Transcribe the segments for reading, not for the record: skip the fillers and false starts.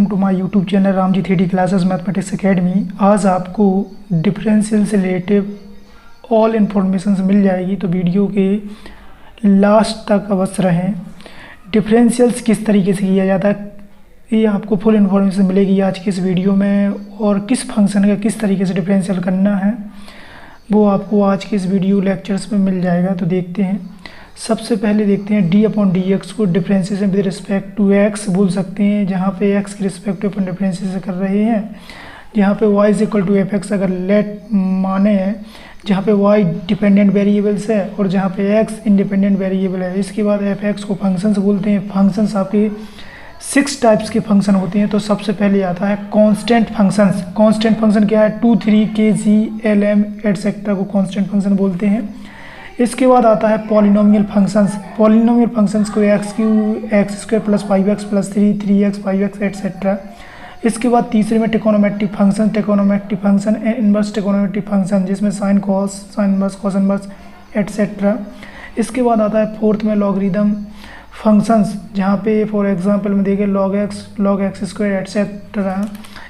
Welcome to my YouTube channel Ramji 3D classes mathematics academy. आज आपको differential से relative all information मिल जाएगी, तो वीडियो के लास्ट तक अवश्य रहें। डिफरेंशियल्स किस तरीके से किया जाता है ये आपको फुल इन्फॉर्मेशन मिलेगी आज की इस वीडियो में, और किस फंक्शन का किस तरीके से डिफरेंशियल करना है वो आपको आज के इस वीडियो लेक्चर्स में मिल जाएगा। तो देखते हैं। सबसे पहले देखते हैं d/dx को differentiation with respect to x बोल सकते हैं, जहाँ पे x के रिस्पेक्ट टू अपन डिफरेंशिएशन कर रहे हैं। जहाँ पे y = fx अगर लेट माने हैं, जहाँ पे y डिपेंडेंट वेरिएबल्स है और जहाँ पे x इंडिपेंडेंट वेरिएबल है। इसके बाद fx को फंक्शंस बोलते हैं। फंक्शंस आपके 6 टाइप्स के फंक्शन होते हैं। तो सबसे पहले आता है कांस्टेंट फंक्शंस। कांस्टेंट फंक्शन क्या है? 2, 3, kg, lm एटसेट्रा को कांस्टेंट फंक्शन बोलते हैं। इसके बाद आता है पॉलिनोमियल फंक्शंस। पॉलिनोमियल फंक्शंस को x² + 5x + 3, 3x, 5x etcetera. इसके बाद तीसरे में trigonometric function, trigonometric function and inverse trigonometric function, जिसमें sine cos, sine inverse, cos inverse etcetera. इसके बाद आता है फोर्थ में लॉगरिदम फंक्शंस, जहाँ पे फॉर एग्जांपल में देखें log x² एटसेट्रा।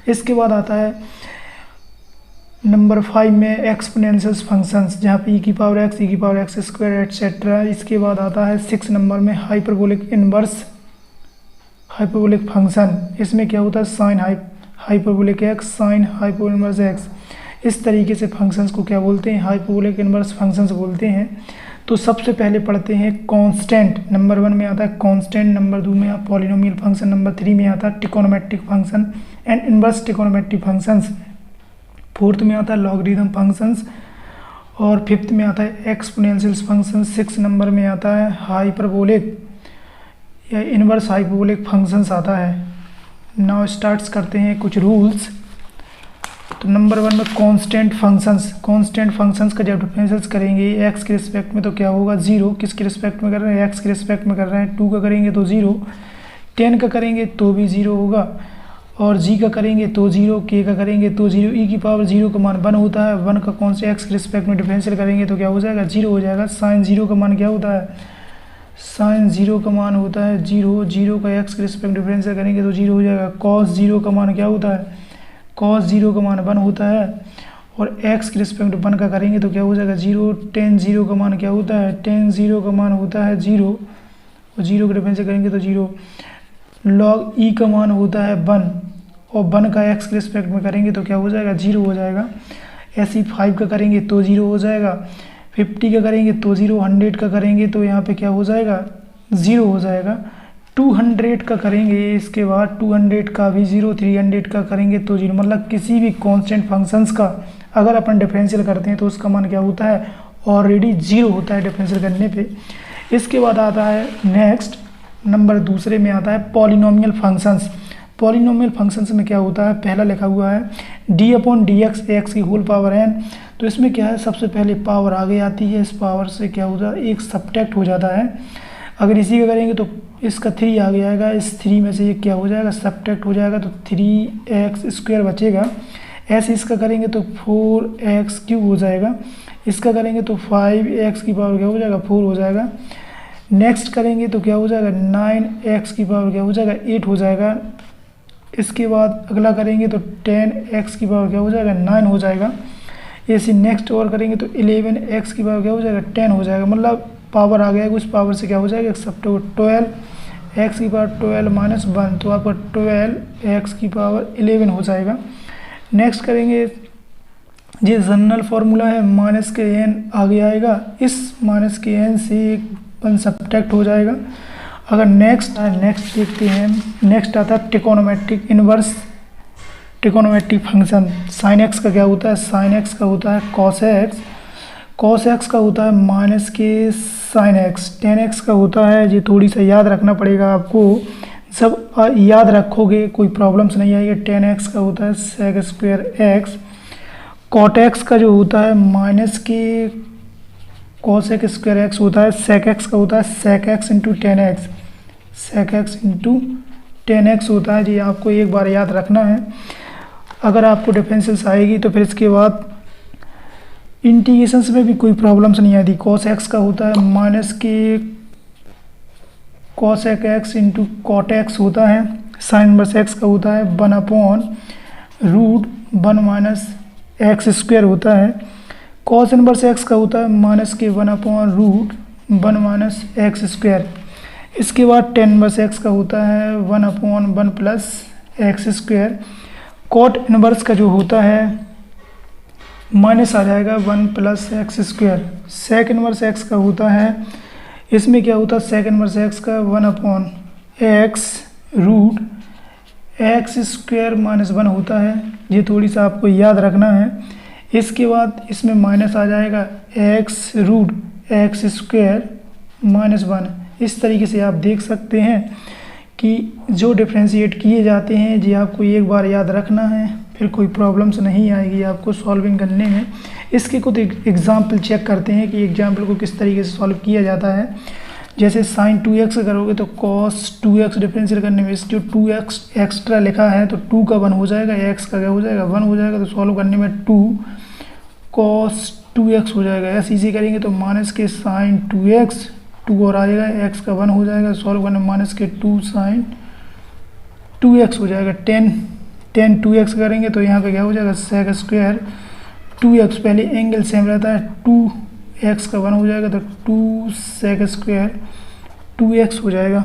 इसके बाद आता है नंबर 5 में एक्सपोनेंशियल फंक्शंस, जहाँ पे e⁻x, e⁻x² एटसेट्रा। इसके बाद आता है 6 नंबर में हाइपरबोलिक इनवर्स हाइपरबोलिक फंक्शन। इसमें क्या होता है? Sine hyperbolic x, sign hyperbolic inverse x। इस तरीके से फंक्शंस को क्या बोलते हैं? हाइपरबोलिक इनवर्स फंक्शंस बोलते हैं। तो सबसे पहले पढ़ते हैं कांस्टेंट। नंबर 1 में आता है कांस्टेंट, नंबर 2 में पॉलिनोमियल फंक्शन, नंबर 3 में आता है trigonometric function and inverse trigonometric functions, 4th में आता है लॉगरिदम फंक्शंस और 5th में आता है एक्सपोनेंशियल फंक्शन। 6 नंबर में आता है हाइपरबोलिक या इनवर्स हाइपरबोलिक फंक्शंस आता है। नाउ स्टार्ट्स करते हैं कुछ रूल्स। तो नंबर 1 में कांस्टेंट फंक्शंस। कांस्टेंट फंक्शंस का जब डिफरेंशियल करेंगे x के रिस्पेक्ट में तो क्या होगा? 0। किसके रिस्पेक्ट में कर रहे हैं? x के रिस्पेक्ट में कर रहे हैं। 2 का करेंगे तो 0, 10 का करेंगे तो भी 0 होगा, और g का करेंगे तो 0, k का करेंगे तो 0। e⁻0 का मान 1 होता है। 1 का कौन से x के रिस्पेक्ट में डिफरेंशियल करेंगे तो क्या हो जाएगा? 0 हो जाएगा। साइन 0 का मान क्या होता है? साइन 0 का मान होता है 0। 0 का x के रिस्पेक्ट डिफरेंशियल करेंगे तो 0 हो जाएगा। कॉस 0 का मान क्या होता है? कॉस 0 का मान 1 होता है, और x के रिस्पेक्ट 1 का करेंगे तो क्या हो जाएगा? 0। टेन 0 का मान क्या होता है? टेन 0 का मान होता है 0, और 0 का डिफरेंशियल करेंगे तो 0। लॉग e का मान होता है 1, और 1 का x के रिस्पेक्ट में करेंगे तो क्या हो जाएगा? 0 हो जाएगा। ऐसे 5 का करेंगे तो 0 हो जाएगा, 50 का करेंगे तो 0, 100 का करेंगे तो यहाँ पे क्या हो जाएगा? 0 हो जाएगा। 200 का करेंगे, इसके बाद 200 का भी 0, 300 का करेंगे तो 0। मतलब किसी भी कांस्टेंट फंक्शंस का अगर अपन डिफरेंशियल करते हैं तो उसका मान क्या होता है? ऑलरेडी 0 होता है डिफरेंशियल करने पे। इसके बाद आता है नेक्स्ट नंबर 2 में आता है पॉलिनोमियल फंक्शंस। पॉलिनोमियल फंक्शंस में क्या होता है? पहला लिखा हुआ है d/dx x की होल पावर n। तो इसमें क्या है? सबसे पहले पावर आगे आती है, इस पावर से क्या होता है? एक सब्ट्रैक्ट हो जाता है। अगर इसी का करेंगे तो इसका 3 आगे आएगा, इस 3 में से ये क्या हो जाएगा? सब्ट्रैक्ट हो जाएगा, तो 3x² बचेगा। ऐसे इसका करेंगे तो 4x³ हो जाएगा। इसका करेंगे तो 5x की पावर क्या हो जाएगा? 4 हो जाएगा। नेक्स्ट करेंगे तो क्या हो जाएगा? 9x की पावर क्या हो जाएगा? 8 हो जाएगा। इसके बाद अगला करेंगे तो 10x की पावर क्या हो जाएगा? 9 हो जाएगा। ऐसे नेक्स्ट और करेंगे तो 11x की पावर क्या हो जाएगा? 10 हो जाएगा। मतलब पावर आ गया, उस पावर से क्या हो जाएगा? एक्सेप्ट 12x की पावर 12 - 1, तो आपका 12x की पावर 11 हो जाएगा। नेक्स्ट करेंगे, ये जनरल फार्मूला है, -n आगे आएगा, इस -n से 1 सब्ट्रैक्ट हो जाएगा। अगर नेक्स्ट देखते हैं, नेक्स्ट आता है trigonometric inverse trigonometric function. Sign x का क्या होता है? साइन x का होता है cos x, cos x का होता है -k sin x, tan x का होता है, ये थोड़ी सा याद रखना पड़ेगा आपको, सब याद रखोगे कोई प्रॉब्लम्स नहीं आएगी। tan x का होता है sec² x, cot x का जो होता है -k cos² x होता है, sec x का होता है sec x × tan x, sec x × tan x होता है। जी आपको एक बार याद रखना है। अगर आपको डिफरेंशियल्स आएगी तो फिर इसके बाद इंटीग्रेशंस में भी कोई प्रॉब्लम्स नहीं आती। cos x का होता है -k cos x × cot x होता है, साइन इनवर्स एक्स का होता है 1/√1 माइनस एक्स स्क्वायर होता है। कॉस इनवर्स एक्स का होता है -1/√1 माइनस एक्स स्क्वायर। इसके बाद टेन इनवर्स एक्स का होता है 1/1 plus X square. Cot inverse का जो होता है माइनस आ जाएगा 1 plus X square. Sec inverse X का होता है, इसमें क्या होता है सेक इनवर्स एक्स का 1/x√x स्क्वायर माइनस 1 होता है। ये थोड़ी सा आपको याद रखना है। इसके बाद इसमें माइनस आ जाएगा x√x स्क्वायर माइनस 1। इस तरीके से आप देख सकते हैं कि जो डिफ्रेंशिएट किए जाते हैं जी आपको एक बार याद रखना है, फिर कोई प्रॉब्लम्स नहीं आएगी आपको सॉल्विंग करने में। इसके कुछ एग्जाम्पल चेक करते हैं कि एग्जाम्पल को किस तरीके से सॉल्व किया जाता है। जैसे साइन 2x करोगे तो कॉस 2x डिफरेंशियल करने में जो 2x एक्स्ट्रा लिखा है तो 2 का 1 हो जाएगा, x का क्या हो जाएगा 1 हो जाएगा, तो सॉल्व करने में 2 cos 2x हो जाएगा। ऐसे इसी करेंगे तो माइनस के साइन 2x 2 और आ जाएगा, x का 1 हो जाएगा, सॉल्व करने में माइनस के 2 साइन 2x हो जाएगा। 10 2x करेंगे तो यहाँ पे क्या हो जाएगा सेक स्क्वायर 2x, पहले एंगल सेम रहता है, 2x का 1 हो जाएगा तो 2 सेक स्क्वायर 2x हो जाएगा।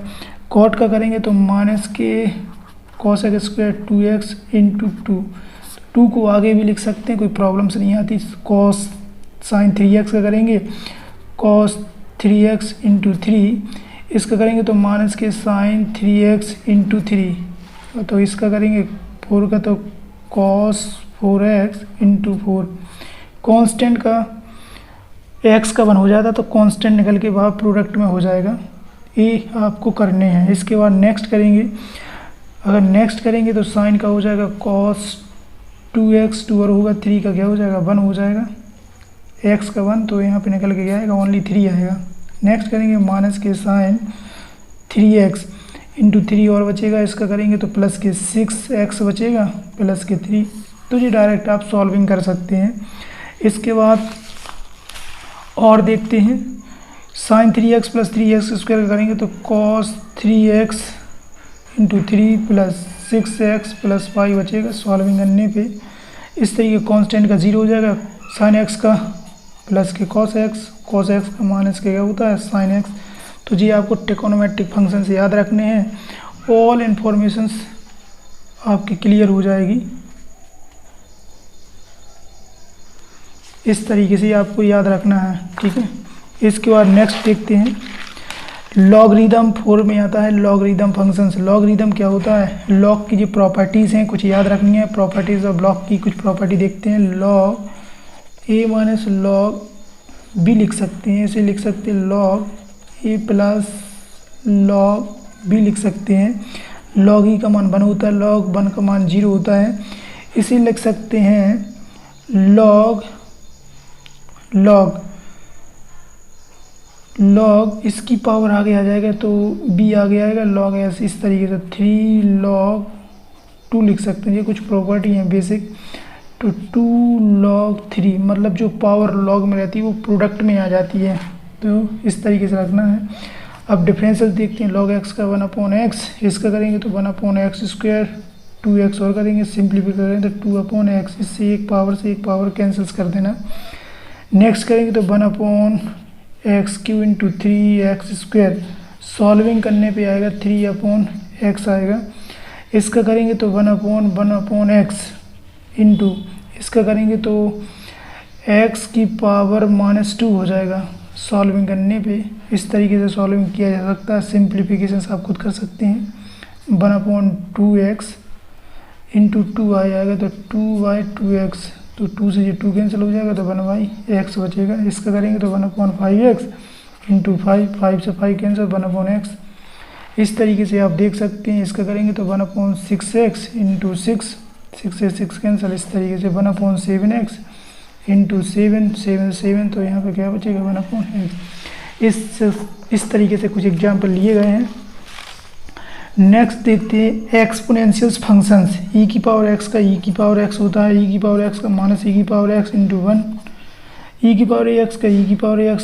कॉट का करेंगे तो माइनस के कॉसेक स्क्वायर 2x इंटू 2 को आगे भी लिख सकते हैं, कोई प्रॉब्लम्स नहीं आती। कॉस साइन 3x का करेंगे कॉस 3x इंटू 3, इसका करेंगे तो माइनस के साइन 3x इंटू 3, तो इसका करेंगे 4 का तो कॉस 4x इंटू 4। कॉन्स्टेंट का x का 1 हो जाता तो कांस्टेंट निकल के बाहर प्रोडक्ट में हो जाएगा। ये आपको करने हैं। इसके बाद नेक्स्ट करेंगे, अगर नेक्स्ट करेंगे तो साइन का हो जाएगा cos 2x 2 और होगा 3 का क्या हो जाएगा 1 हो जाएगा, x का 1 तो यहाँ पे निकल के क्या आएगा ओनली 3 आएगा। नेक्स्ट करेंगे माइनस के साइन 3x इंटू 3 और बचेगा, इसका करेंगे तो प्लस के 6x बचेगा प्लस के 3, तो ये डायरेक्ट आप सॉल्विंग कर सकते हैं। इसके बाद और देखते हैं sign 3x plus 3x square करेंगे तो cos 3x into 3 plus 6x plus 5 बचेगा सॉल्विंग करने पे। इस तरीके कांस्टेंट का 0 हो जाएगा, साइन x का प्लस के cos x का माइनस के क्या होता है साइन x। तो जी आपको ट्रिग्नोमेट्रिक फंक्शन से याद रखने हैं, ऑल इन्फॉर्मेशंस आपकी क्लियर हो जाएगी। इस तरीके से आपको याद रखना है, ठीक है। इसके बाद नेक्स्ट देखते हैं लॉगरिदम 4 में आता है लॉगरिदम फंक्शंस। लॉगरिदम क्या होता है, लॉग की जो प्रॉपर्टीज़ हैं कुछ याद रखनी है। प्रॉपर्टीज़ ऑफ लॉग की कुछ प्रॉपर्टी देखते हैं। Log a minus log b लिख सकते हैं, इसे लिख सकते हैं log a plus log b लिख सकते हैं। लॉग e का मान 1 होता है, लॉग 1 का मान 0 होता है, इसे लिख सकते हैं लॉग इसकी पावर आगे आ जाएगा तो b आगे आएगा लॉग s। इस तरीके से 3 लॉग 2 लिख सकते हैं, ये कुछ प्रॉपर्टी हैं बेसिक। तो 2 लॉग 3 मतलब जो पावर लॉग में रहती है वो प्रोडक्ट में आ जाती है, तो इस तरीके से रखना है। अब डिफरेंशियल देखते हैं, लॉग x का 1/x, इसका करेंगे तो 1/x स्क्वायर 2x और करेंगे सिंप्लीफाई करेंगे तो 2/x, इससे एक पावर कैंसिल कर देना। नेक्स्ट करेंगे तो 1/x³ into 3x square, solving करने पे आएगा 3/x आएगा। इसका करेंगे तो 1/1x इंटू, इसका करेंगे तो x की पावर -2 हो जाएगा सॉल्विंग करने पे। इस तरीके से सॉल्विंग किया जा सकता है, सिंप्लीफिकेशन आप खुद कर सकते हैं। 1/2x इंटू 2 आ जाएगा तो 2/2x, तो 2 से ये 2 कैंसिल हो जाएगा तो 1/x बचेगा। इसका करेंगे तो 1/5x इंटू 5 से 5 कैंसिल 1/x। इस तरीके से आप देख सकते हैं। इसका करेंगे तो 1/6x इंटू 6 से 6 कैंसिल, इस तरीके से 1/7x इंटू 7 तो यहाँ पे क्या बचेगा 1/x। इस तरीके से कुछ एग्जाम्पल लिए गए हैं। नेक्स्ट देखते हैं एक्सपोनेंशियल फंक्शंस। e की पावर x का e की पावर x होता है, e की पावर x का माइनस e की पावर x इंटू 1, e की पावर x का e की पावर x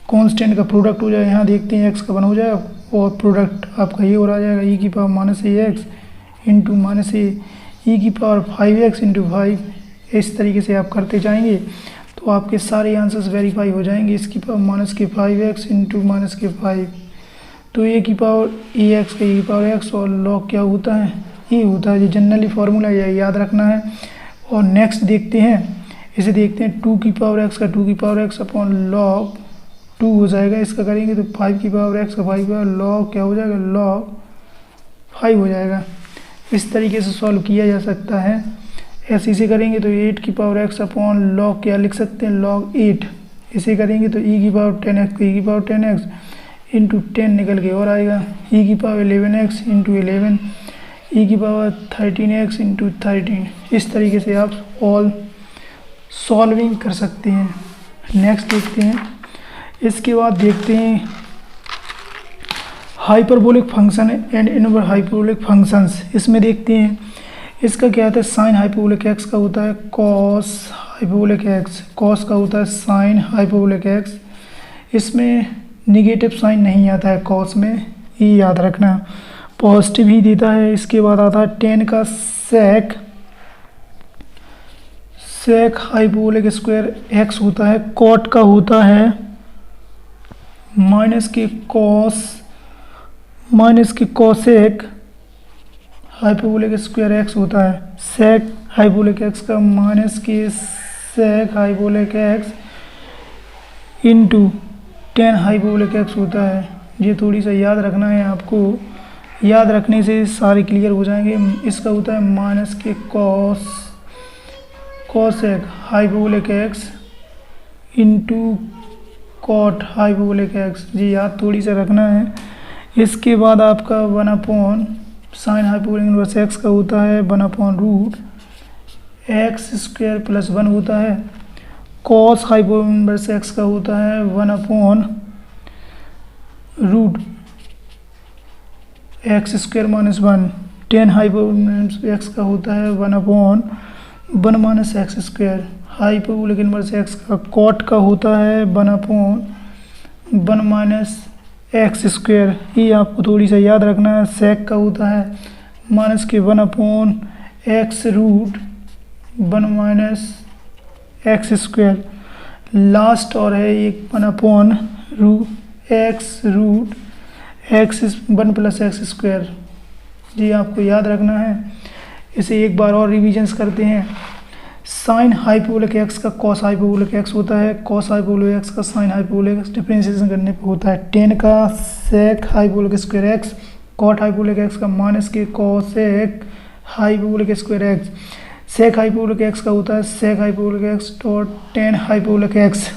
कांस्टेंट का प्रोडक्ट हो जाएगा। यहाँ देखते हैं x का 1 हो जाएगा और प्रोडक्ट आपका ये हो रहा जाएगा e की पावर -ax इंटू माइनस ई की पावर 5x इंटू 5, इस तरीके से आप करते जाएंगे तो आपके सारे आंसर्स वेरीफाई हो जाएंगे। इसकी पावर माइनस के 5x इंटू माइनस के 5, तो ए की पावर ax का e की पावर x और log क्या होता है, e होता है। ये जनरली फार्मूला याद रखना है। और नेक्स्ट देखते हैं, इसे देखते हैं 2 की पावर x का 2 की पावर x अपॉन log 2 हो जाएगा। इसका करेंगे तो 5 की पावर x का 5 की पावर log क्या हो जाएगा, log 5 हो जाएगा। इस तरीके से सॉल्व किया जा सकता है। ऐसे इसे करेंगे तो 8 की पावर x अपॉन log क्या लिख सकते हैं, log 8। इसे करेंगे तो e की पावर 10x e की पावर 10x इंटू 10 निकल के और आएगा, e की पावर 11x इंटू 11, e की पावर 13x इंटू 13। इस तरीके से आप ऑल सॉल्विंग कर सकते हैं। नेक्स्ट देखते हैं, इसके बाद देखते हैं hyperbolic function and inverse hyperbolic functions. इसमें देखते हैं इसका क्या होता है, साइन हाइपरबोलिक एक्स का होता है कॉस हाइपरबोलिक एक्स, कॉस का होता है साइन हाइपरबोलिक एक्स। इसमें निगेटिव साइन नहीं आता है कॉस में, ये याद रखना, पॉजिटिव ही देता है। इसके बाद आता है टेन का sec, sec hyperbolic square X होता है, कॉट का होता है माइनस के कॉस, माइनस के कॉसेक हाइपरबोलिक स्क्वायर एक्स होता है, सेक हाइपरबोलिक एक्स का माइनस के sec hyperbolic X into 10 hyperbolic X होता है। ये थोड़ी सा याद रखना है आपको, याद रखने से सारे क्लियर हो जाएंगे। इसका होता है माइनस के cos, cosec hyperbolic X into cot hyperbolic X, जी याद थोड़ी सा रखना है। इसके बाद आपका 1 upon sine hyperbolic inverse X का होता है 1 upon root X square plus 1 होता है, कॉस हाइपरबोलिक इनवर्स एक्स का होता है 1 upon root X square minus 1, 10 hyperbolic X का होता है 1 upon 1 minus X square, hyperbolic inverse X का कॉट का होता है 1 अपॉन 1 माइनस एक्स स्क्वायर। ये आपको थोड़ी सा याद रखना है। सेक का होता है माइनस के 1 upon X root 1 minus X square, last और है एक 1 upon X root X 1 plus X square. जी आपको याद रखना है। इसे एक बार और रिविजन्स करते हैं। साइन हाइपरबोलिक एक्स का कॉस हाइपरबोलिक एक्स होता है, कॉस हाइपरबोलिक एक्स का साइन हाइपरबोलिक एक्स डिफरेंशिएशन करने पे होता है 10 का sec hyperbolic square X, cot hyperbolic X का माइनस के cosec hyperbolic square X, sec hyperbolic X का होता है sec hyperbolic X dot 10 hyperbolic X,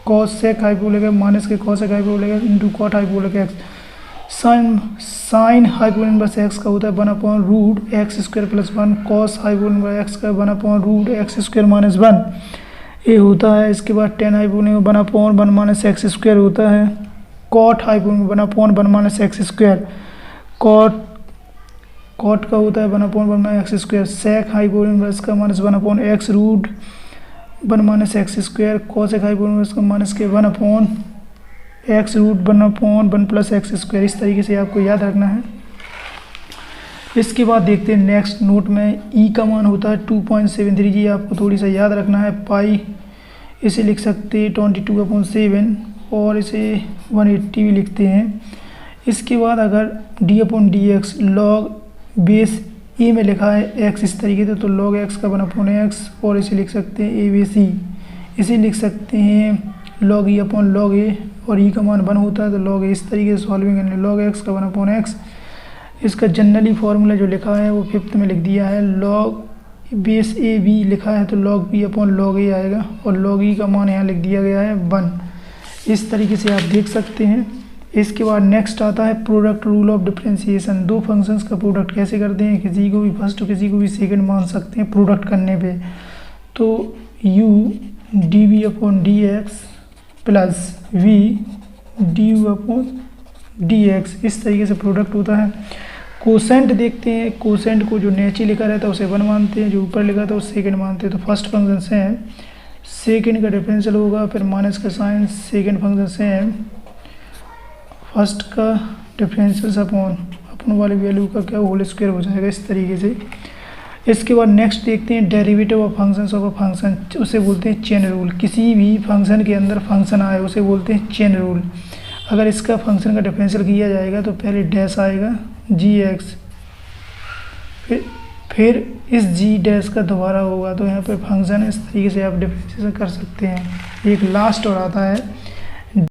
cos sec hyperbolic X minus के cosec hyperbolic X into cot hyperbolic X. Sine hyperbolic inverse X का होता है 1 upon root X square plus 1, cos hyperbolic inverse X का 1 upon root X square minus 1, ये होता है। इसके बाद 10 hyperbolic 1 upon 1 minus X square होता है, cot hyperbolic 1 upon 1 minus X square, cot का होता है 1 upon 1 minus X square, sec hyperbolic inverse का minus 1 upon X root 1 minus X square, cosec hyperbolic inverse का माइनस के 1 upon X root 1 upon 1 plus X square. इस तरीके से आपको याद रखना है। इसके बाद देखते हैं नेक्स्ट नोट में ई का मान होता है 2.73, जी आपको थोड़ी सा याद रखना है। पाई इसे लिख सकते हैं 22/7 और इसे 180 भी लिखते हैं। इसके बाद अगर D upon D X log base A में लिखा है एक्स इस तरीके से, तो लॉग एक्स का 1 अपॉन एक्स और इसे लिख सकते हैं ए बी सी, इसे लिख सकते हैं लॉग ई अपॉन लॉग ए और ई का मान 1 होता है तो लॉग ए। इस तरीके से सॉल्विंग करने लॉग एक्स का 1 अपॉन एक्स, इसका जनरली फार्मूला जो लिखा है वो 5th में लिख दिया है। लॉग बेस ए बी लिखा है तो लॉग बी अपॉन लॉग ए आएगा और लॉग ई का मान यहाँ लिख दिया गया है 1। इस तरीके से आप देख सकते हैं। इसके बाद नेक्स्ट आता है प्रोडक्ट रूल ऑफ डिफरेंशिएशन। दो फंक्शंस का प्रोडक्ट कैसे करते हैं, किसी को भी फर्स्ट किसी को भी सेकंड मान सकते हैं प्रोडक्ट करने पे। तो u d v upon D x plus v d u upon D x, इस तरीके से प्रोडक्ट होता है। कोसेंट देखते हैं, कोसेंट को जो नीचे लिखा रहता है उसे 1 मानते हैं, जो ऊपर लिखा था उसे सेकंड मानते हैं। तो फर्स्ट फंक्शन से है सेकंड का डिफरेंशियल होगा, फिर माइनस का साइन, सेकंड फंक्शन से है फर्स्ट का डिफरेंशियल अपन वाली वैल्यू का क्या होल स्क्वायर हो जाएगा इस तरीके से। इसके बाद नेक्स्ट देखते हैं derivative of functions of a function, उसे बोलते हैं चेन रूल। किसी भी फंक्शन के अंदर फंक्शन आए उसे बोलते हैं चेन रूल। अगर इसका फंक्शन का डिफरेंशियल किया जाएगा तो पहले डैश आएगा g(x), फिर इस g डैश का दोबारा होगा, तो यहाँ पे फंक्शन इस तरीके से आप डिफरेंशिएशन कर सकते हैं। एक लास्ट और आता है